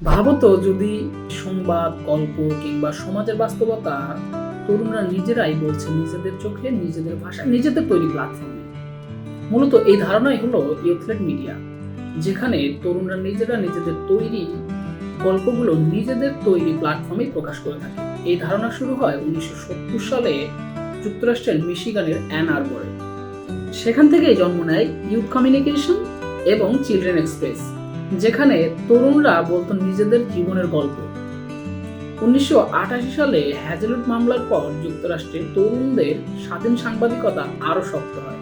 ভাবো তো যদি সংবাদ, গল্প কিংবা সমাজের বাস্তবতা তরুণরা নিজেরাই বলছে নিজেদের চোখে, নিজেদের ভাষায়, নিজেদের তৈরি প্ল্যাটফর্মে। মূলত এই ধারণাই হলো ইউথলেট মিডিয়া, যেখানে তরুণরা নিজেরা নিজেদের তৈরি গল্পগুলো নিজেদের তৈরি প্ল্যাটফর্মে প্রকাশ করে থাকে। এই ধারণা শুরু হয় 1970 সালে যুক্তরাষ্ট্রের মিশিগানের অ্যান আরবরে। সেখান থেকেই জন্ম নেয় ইউথ কমিউনিকেশন এবং চিলড্রেন এক্সপ্রেস, যেখানে তরুণরা বলতো নিজেদের জীবনের গল্প। 1988 সালে হ্যাজেলউড মামলার পর যুক্তরাষ্ট্রে তরুণদের স্বাধীন সাংবাদিকতা আরো শক্ত হয়।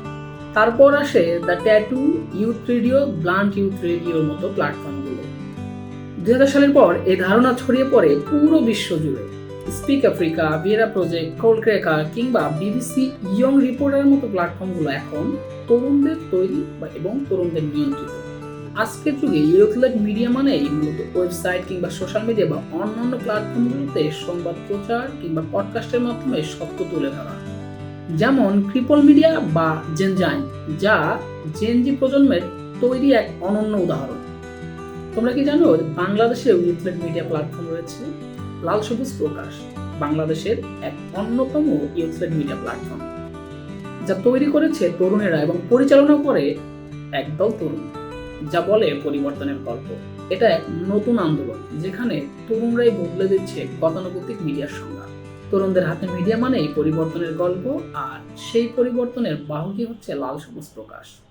তারপর আসে the tattoo, youth radio, blunt youth রেডিওর মতো প্ল্যাটফর্মগুলো। 2000 সালের পর এই ধারণা ছড়িয়ে পড়ে পুরো বিশ্ব জুড়ে। Speak Africa, Vieira project, cold cracker কিংবা বিবিসি ইয়ং রিপোর্টারের মতো প্ল্যাটফর্মগুলো এখন তরুণদের তৈরি এবং তরুণদের নিয়ন্ত্রিত। আজকের যুগে ইউথলেট মিডিয়া মানে মূলত ওয়েবসাইট কিংবা সোশ্যাল মিডিয়া বা অন্যান্য প্ল্যাটফর্মগুলোতে সংবাদ প্রচার কিংবা পডকাস্টের মাধ্যমে সত্য তুলে ধরা, যেমন ক্রিপল মিডিয়া বা জেনজাইন, যা জেনজি প্রজন্মের তৈরি এক অনন্য উদাহরণ। তোমরা কি জানো বাংলাদেশেও ইউথলেট মিডিয়া প্ল্যাটফর্ম রয়েছে? লাল সবুজ প্রকাশ বাংলাদেশের এক অন্যতম ইউথলেট মিডিয়া প্ল্যাটফর্ম, যা তৈরি করেছে তরুণেরা এবং পরিচালনা করে একদল তরুণ, যা বলে পরিবর্তনের গল্প। এটা এক নতুন আন্দোলন, যেখানে তরুণরাই বদলে দিচ্ছে গতানুগতিক মিডিয়ার সংজ্ঞা। তরুণদের হাতে মিডিয়া মানেই পরিবর্তনের গল্প, আর সেই পরিবর্তনের বাহকই হচ্ছে লাল সবুজ প্রকাশ।